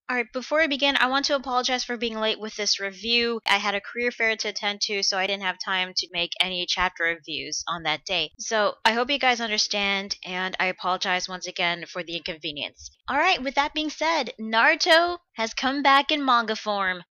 Alright, before I begin, I want to apologize for being late with this review. I had a career fair to attend to, so I didn't have time to make any chapter reviews on that day. So, I hope you guys understand, and I apologize once again for the inconvenience. Alright, with that being said, Naruto has come back in manga form.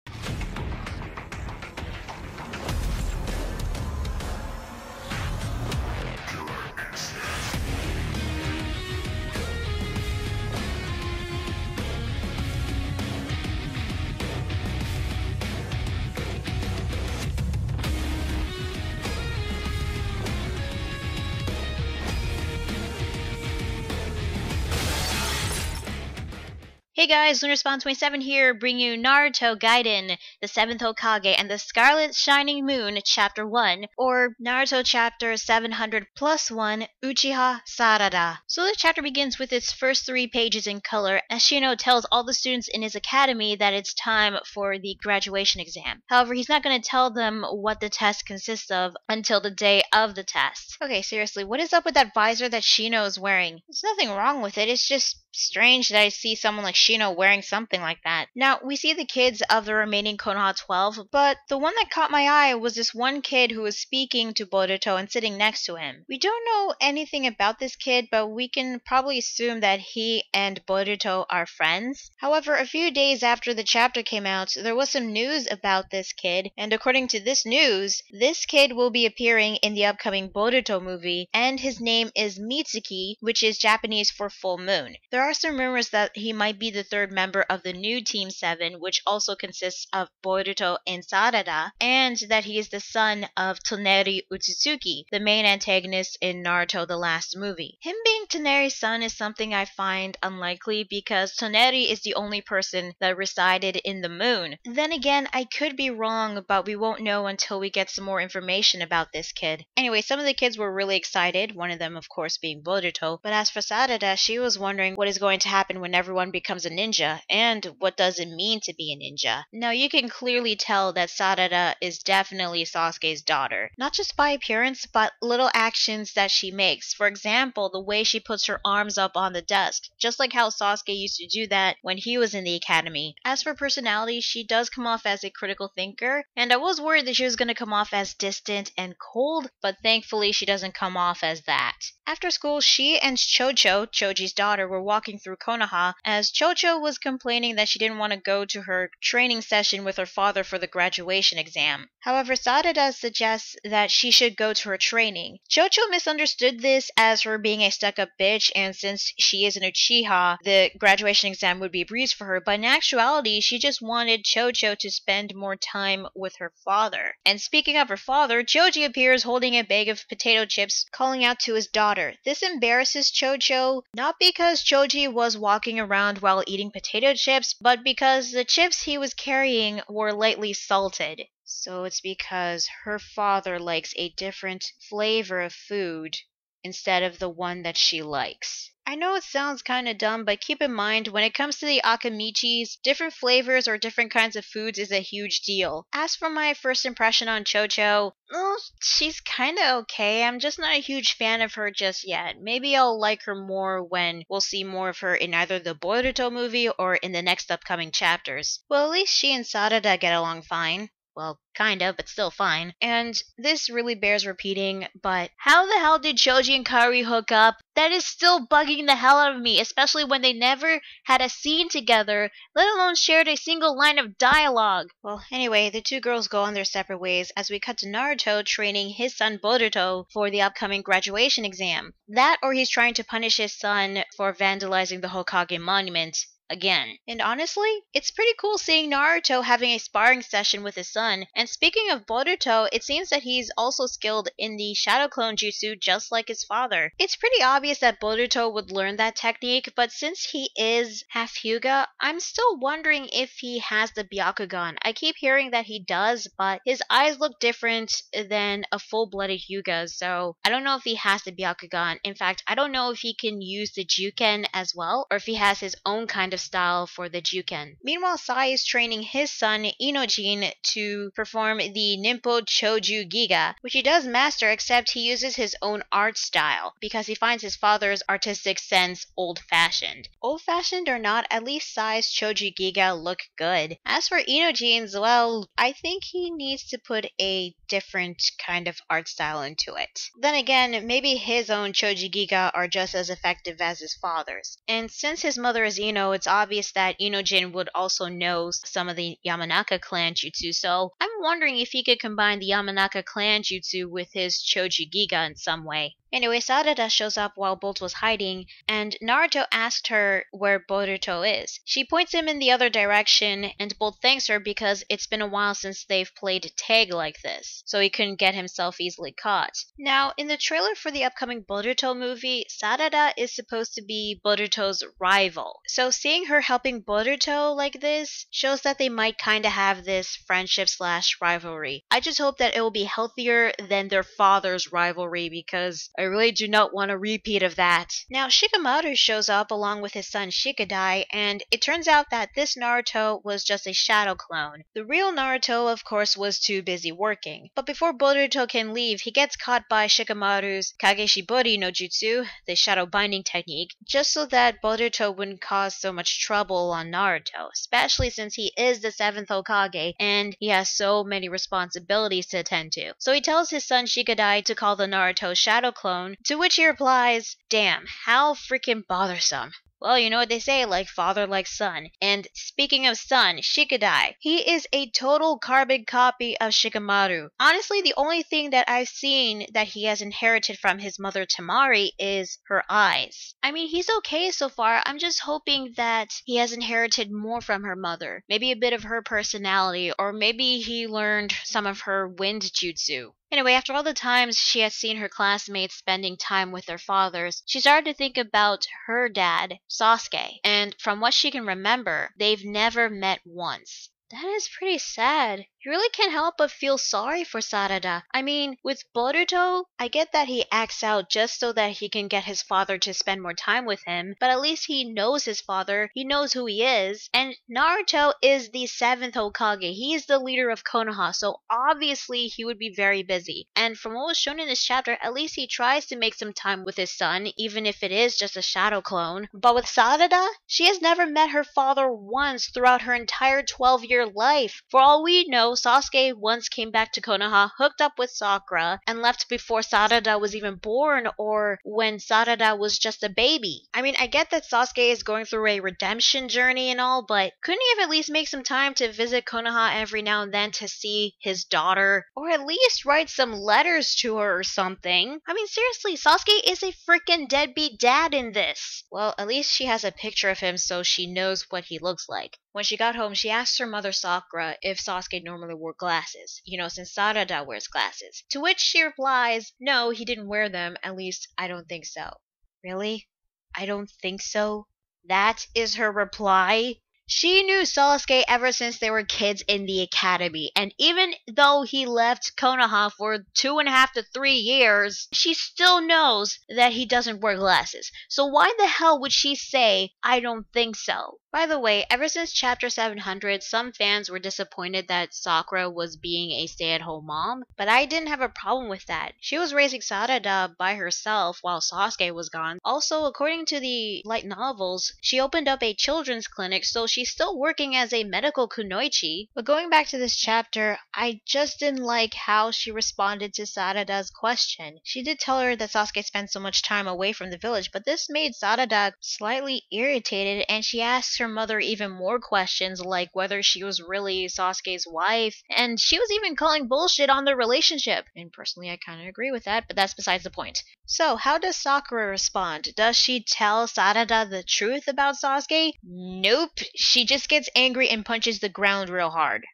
Hey guys, LunarSpawn27 here, bringing you Naruto Gaiden, the 7th Hokage, and the Scarlet Shining Moon, Chapter 1, or Naruto Chapter 700 plus 1, Uchiha Sarada. So this chapter begins with its first 3 pages in color, as Shino tells all the students in his academy that it's time for the graduation exam. However, he's not going to tell them what the test consists of until the day of the test. Okay, seriously, what is up with that visor that Shino is wearing? There's nothing wrong with it, it's just strange that I see someone like Shino wearing something like that. Now, we see the kids of the remaining Konoha 12, but the one that caught my eye was this one kid who was speaking to Boruto and sitting next to him. We don't know anything about this kid, but we can probably assume that he and Boruto are friends. However, a few days after the chapter came out, there was some news about this kid, and according to this news, this kid will be appearing in the upcoming Boruto movie, and his name is Mitsuki, which is Japanese for full moon. There are some rumors that he might be the 3rd member of the new Team 7, which also consists of Boruto and Sarada, and that he is the son of Toneri Utsutsuki, the main antagonist in Naruto the last movie. Him being Toneri's son is something I find unlikely because Toneri is the only person that resided in the moon. Then again, I could be wrong, but we won't know until we get some more information about this kid. Anyway, some of the kids were really excited, one of them of course being Boruto, but as for Sarada, she was wondering what is going to happen when everyone becomes a ninja, and what does it mean to be a ninja. Now you can clearly tell that Sarada is definitely Sasuke's daughter, not just by appearance, but little actions that she makes. For example, the way she puts her arms up on the desk, just like how Sasuke used to do that when he was in the academy. As for personality, she does come off as a critical thinker, and I was worried that she was going to come off as distant and cold, but thankfully she doesn't come off as that. After school, she and Choji's daughter, were walking through Konoha, as Chocho was complaining that she didn't want to go to her training session with her father for the graduation exam. However, Sarada suggests that she should go to her training. Chocho misunderstood this as her being a stuck-up bitch, and since she is an Uchiha, the graduation exam would be a breeze for her, but in actuality, she just wanted Chocho to spend more time with her father. And speaking of her father, Choji appears holding a bag of potato chips, calling out to his daughter. This embarrasses Chocho, not because Choji was walking around while eating potato chips, but because the chips he was carrying were lightly salted. So it's because her father likes a different flavor of food instead of the one that she likes. I know it sounds kinda dumb, but keep in mind, when it comes to the Akamichis, different flavors or different kinds of foods is a huge deal. As for my first impression on Chocho, well, she's kinda okay. I'm just not a huge fan of her just yet. Maybe I'll like her more when we'll see more of her in either the Boruto movie or in the next upcoming chapters. Well, at least she and Sarada get along fine. Well, kind of, but still fine. And this really bears repeating, but how the hell did Choji and Karin hook up? That is still bugging the hell out of me, especially when they never had a scene together, let alone shared a single line of dialogue. Well, anyway, the two girls go on their separate ways as we cut to Naruto training his son Boruto for the upcoming graduation exam. That, or he's trying to punish his son for vandalizing the Hokage monument again. And honestly, it's pretty cool seeing Naruto having a sparring session with his son. And speaking of Boruto, it seems that he's also skilled in the Shadow Clone Jutsu just like his father. It's pretty obvious that Boruto would learn that technique, but since he is half Hyuga, I'm still wondering if he has the Byakugan. I keep hearing that he does, but his eyes look different than a full-blooded Hyuga, so I don't know if he has the Byakugan. In fact, I don't know if he can use the Juken as well, or if he has his own kind kind of style for the Juken. Meanwhile, Sai is training his son Inojin to perform the Nimpo Choju Giga, which he does master, except he uses his own art style because he finds his father's artistic sense old-fashioned. Old-fashioned or not, at least Sai's Choju Giga look good. As for Inojin's, well, I think he needs to put a different kind of art style into it. Then again, maybe his own Choji Giga are just as effective as his father's. And since his mother is Ino, it's obvious that Inojin would also know some of the Yamanaka clan jutsu, so I'm wondering if he could combine the Yamanaka clan jutsu with his Choji Giga in some way. Anyway, Sarada shows up while Bolt was hiding, and Naruto asked her where Boruto is. She points him in the other direction, and Bolt thanks her because it's been a while since they've played tag like this, so he couldn't get himself easily caught. Now, in the trailer for the upcoming Boruto movie, Sarada is supposed to be Boruto's rival. So seeing her helping Boruto like this shows that they might kinda have this friendship/rivalry. I just hope that it will be healthier than their father's rivalry because I really do not want a repeat of that. Now, Shikamaru shows up along with his son Shikadai, and it turns out that this Naruto was just a shadow clone. The real Naruto, of course, was too busy working. But before Boruto can leave, he gets caught by Shikamaru's Kageshibori no Jutsu, the shadow binding technique, just so that Boruto wouldn't cause so much trouble on Naruto, especially since he is the 7th Hokage and he has so many responsibilities to attend to. So he tells his son Shikadai to call the Naruto shadow clone, to which he replies, "Damn, how freaking bothersome." Well, you know what they say, like father, like son. And speaking of son, Shikadai, he is a total carbon copy of Shikamaru. Honestly, the only thing that I've seen that he has inherited from his mother Tamari is her eyes. I mean, he's okay so far. I'm just hoping that he has inherited more from her mother. Maybe a bit of her personality, or maybe he learned some of her wind jutsu. Anyway, after all the times she had seen her classmates spending time with their fathers, she started to think about her dad, Sasuke, and from what she can remember, they've never met once. That is pretty sad. You really can't help but feel sorry for Sarada. I mean, with Boruto, I get that he acts out just so that he can get his father to spend more time with him, but at least he knows his father, he knows who he is, and Naruto is the 7th Hokage. He is the leader of Konoha, so obviously he would be very busy. And from what was shown in this chapter, at least he tries to make some time with his son, even if it is just a shadow clone. But with Sarada, she has never met her father once throughout her entire 12-year life. For all we know, Sasuke once came back to Konoha, hooked up with Sakura, and left before Sarada was even born or when Sarada was just a baby. I mean, I get that Sasuke is going through a redemption journey and all, but couldn't he have at least make some time to visit Konoha every now and then to see his daughter? Or at least write some letters to her or something? I mean, seriously, Sasuke is a freaking deadbeat dad in this. Well, at least she has a picture of him so she knows what he looks like. When she got home, she asked her mother Sakura if Sasuke normally wore glasses, since Sarada wears glasses. To which she replies, no, he didn't wear them, at least I don't think so. Really? I don't think so? That is her reply? She knew Sasuke ever since they were kids in the academy, and even though he left Konoha for 2.5 to 3 years, she still knows that he doesn't wear glasses. So why the hell would she say, I don't think so? By the way, ever since chapter 700, some fans were disappointed that Sakura was being a stay-at-home mom, but I didn't have a problem with that. She was raising Sarada by herself while Sasuke was gone. Also, according to the light novels, she opened up a children's clinic, so she's still working as a medical kunoichi. But going back to this chapter, I just didn't like how she responded to Sarada's question. She did tell her that Sasuke spent so much time away from the village, but this made Sarada slightly irritated, and she asked her mother even more questions like whether she was really Sasuke's wife, and she was even calling bullshit on their relationship. And personally, I kind of agree with that, but that's besides the point. So, how does Sakura respond? Does she tell Sarada the truth about Sasuke? Nope. She just gets angry and punches the ground real hard.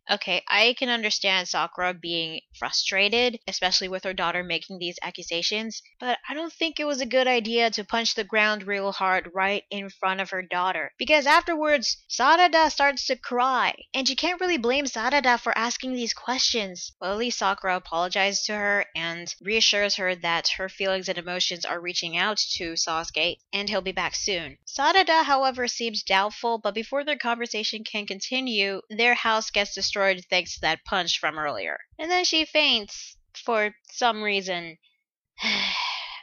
Okay, I can understand Sakura being frustrated, especially with her daughter making these accusations, but I don't think it was a good idea to punch the ground real hard right in front of her daughter. Because afterwards, Sarada starts to cry, and you can't really blame Sarada for asking these questions. Well, at least Sakura apologizes to her and reassures her that her feelings and emotions are reaching out to Sasuke, and he'll be back soon. Sarada, however, seems doubtful, but before their conversation can continue, their house gets destroyed thanks to that punch from earlier. And then she faints for some reason.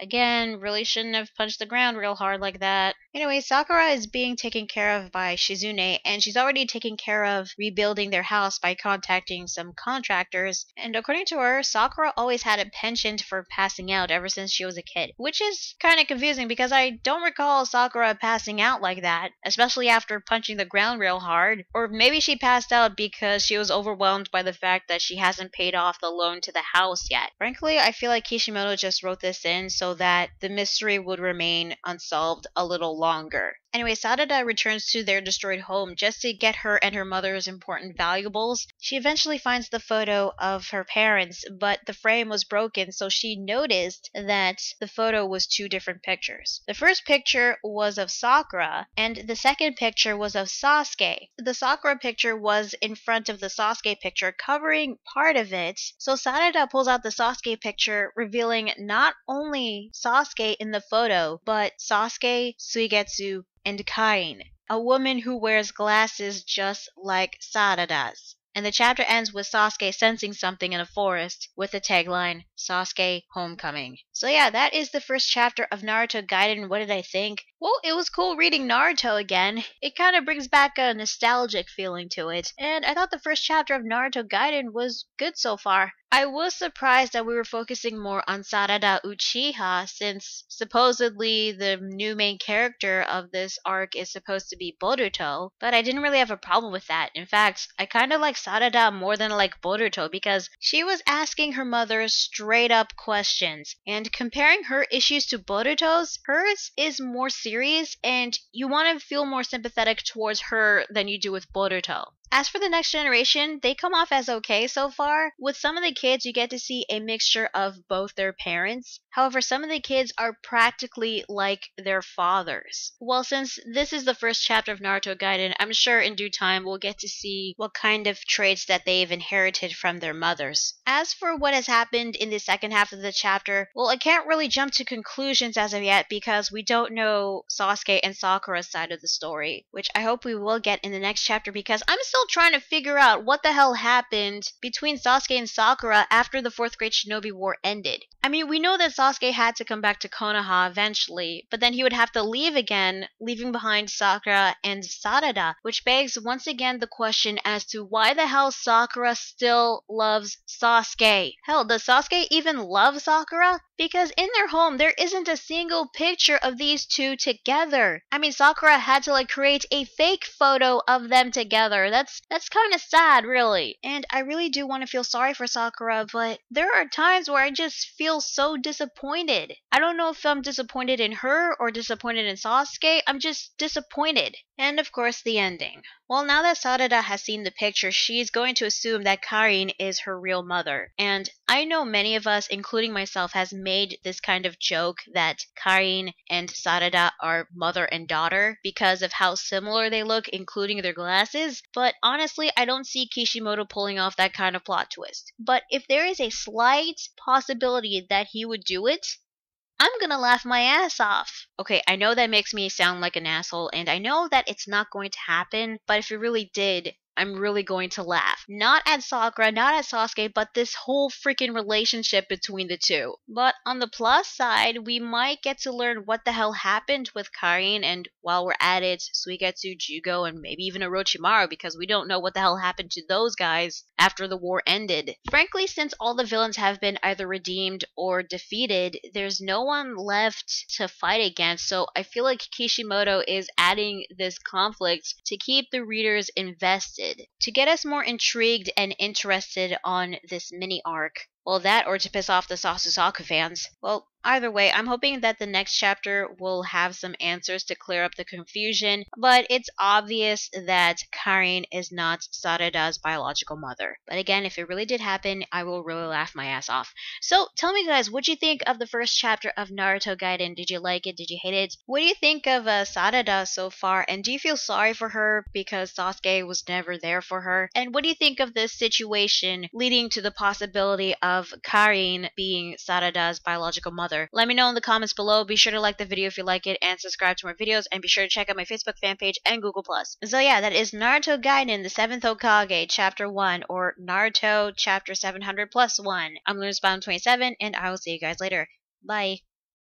Again, really shouldn't have punched the ground real hard like that. Anyway, Sakura is being taken care of by Shizune, and she's already taken care of rebuilding their house by contacting some contractors. And according to her, Sakura always had a penchant for passing out ever since she was a kid, which is kind of confusing because I don't recall Sakura passing out like that, especially after punching the ground real hard. Or maybe she passed out because she was overwhelmed by the fact that she hasn't paid off the loan to the house yet. Frankly, I feel like Kishimoto just wrote this in so that the mystery would remain unsolved a little longer. Anyway, Sarada returns to their destroyed home just to get her and her mother's important valuables. She eventually finds the photo of her parents, but the frame was broken, so she noticed that the photo was two different pictures. The first picture was of Sakura, and the second picture was of Sasuke. The Sakura picture was in front of the Sasuke picture, covering part of it, so Sarada pulls out the Sasuke picture, revealing not only Sasuke in the photo, but Sasuke, Suigetsu, and Karin, a woman who wears glasses just like Sarada's. And the chapter ends with Sasuke sensing something in a forest with the tagline, Sasuke Homecoming. So yeah, that is the first chapter of Naruto Gaiden. What did I think? Well, it was cool reading Naruto again. It kind of brings back a nostalgic feeling to it. And I thought the first chapter of Naruto Gaiden was good so far. I was surprised that we were focusing more on Sarada Uchiha since supposedly the new main character of this arc is supposed to be Boruto, but I didn't really have a problem with that. In fact, I kind of like Sarada more than I like Boruto because she was asking her mother straight up questions, and comparing her issues to Boruto's, hers is more serious and you want to feel more sympathetic towards her than you do with Boruto. As for the next generation, they come off as okay so far. With some of the kids, you get to see a mixture of both their parents. However, some of the kids are practically like their fathers. Well, since this is the first chapter of Naruto Gaiden, I'm sure in due time we'll get to see what kind of traits that they've inherited from their mothers. As for what has happened in the second half of the chapter, well, I can't really jump to conclusions as of yet because we don't know Sasuke and Sakura's side of the story, which I hope we will get in the next chapter because I'm still trying to figure out what the hell happened between Sasuke and Sakura after the 4th Great Shinobi War ended. I mean, we know that Sasuke had to come back to Konoha eventually, but then he would have to leave again, leaving behind Sakura and Sarada, which begs once again the question as to why the hell Sakura still loves Sasuke. Hell, does Sasuke even love Sakura? Because in their home, there isn't a single picture of these two together. I mean, Sakura had to create a fake photo of them together. That's kind of sad, really. And I really do want to feel sorry for Sakura, but there are times where I just feel so disappointed. I don't know if I'm disappointed in her or disappointed in Sasuke. I'm just disappointed. And of course, the ending. Well, now that Sarada has seen the picture, she's going to assume that Karin is her real mother. And I know many of us, including myself, has made this kind of joke that Karin and Sarada are mother and daughter because of how similar they look, including their glasses. But honestly, I don't see Kishimoto pulling off that kind of plot twist. But if there is a slight possibility that he would do it, I'm gonna laugh my ass off. Okay, I know that makes me sound like an asshole, and I know that it's not going to happen, but if it really did, I'm really going to laugh. Not at Sakura, not at Sasuke, but this whole freaking relationship between the two. But on the plus side, we might get to learn what the hell happened with Karin, and while we're at it, Suigetsu, Jugo, and maybe even Orochimaru, because we don't know what the hell happened to those guys after the war ended. Frankly, since all the villains have been either redeemed or defeated, there's no one left to fight against, so I feel like Kishimoto is adding this conflict to keep the readers invested, to get us more intrigued and interested on this mini arc. Well, that or to piss off the Sasuke fans. Well, either way, I'm hoping that the next chapter will have some answers to clear up the confusion, but it's obvious that Karin is not Sarada's biological mother. But again, if it really did happen, I will really laugh my ass off. So, tell me guys, what do you think of the first chapter of Naruto Gaiden? Did you like it? Did you hate it? What do you think of Sarada so far? And do you feel sorry for her because Sasuke was never there for her? And what do you think of this situation leading to the possibility of Karin being Sarada's biological mother? Let me know in the comments below. Be sure to like the video if you like it and subscribe to more videos, and be sure to check out my Facebook fan page and Google+. So yeah, that is Naruto Gaiden, the 7th Hokage, Chapter 1, or Naruto Chapter 700 plus 1. I'm Lunar Spawn 27, and I will see you guys later. Bye.